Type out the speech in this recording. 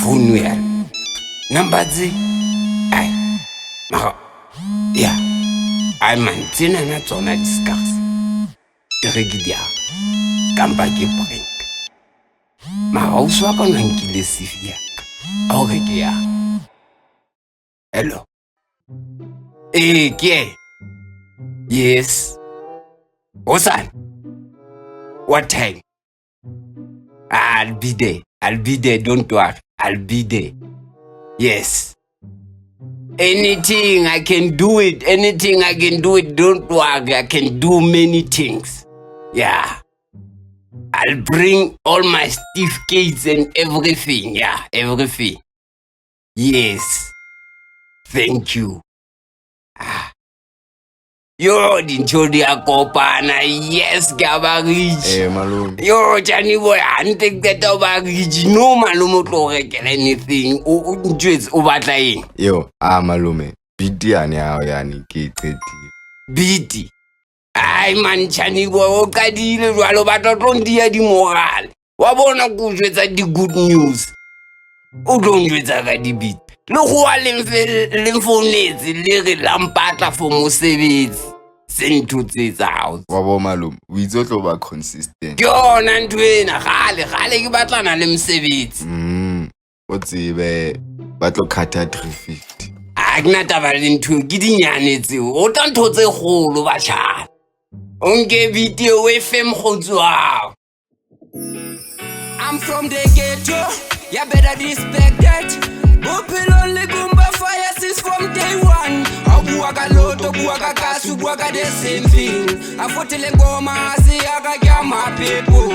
phone ya number tse ai mara ya ai man tsena na tsona discuss ke re ke dia kampa ke prank mara o swa ka nna nkile CV ya ka o re ke ya hello ke yes Osan what time I'll be there don't worry I'll be there yes anything I can do it don't worry I can do many things yeah I'll bring all my certificates and everything yeah everything yes thank you yo dintho di a kopana yes ke a ba rich malome yo Johnny boy ante qeta ba rich no malome o tlo rekela anything o ntjwetse o batla eng yo malome beat yani hao yani ke qetile beat ai man Johnny boy o qadile jwalo ba tlo ndia di moral wa bona go jwetsa di good news o tlo njwetsa ka di beat le go wa le mfonetse le re lampatla for mosebetsi sentho tse tsao wa bo malome o itse o tlo ba consistent ke yona ntwena gale ke batlana le mosebetsi o tsebe ba tlo khatha 350 a ke na taba le ntho ke dinyane tseo o tla ntho tse kgolo batjhana o nke video e fem kgotswa I'm from the ghetto, you better respect that. Bophelo le gumba fire since from day one. Abuaka loto, buaka kasu, buaka the same thing. Afotele ngoma, asi aga my people.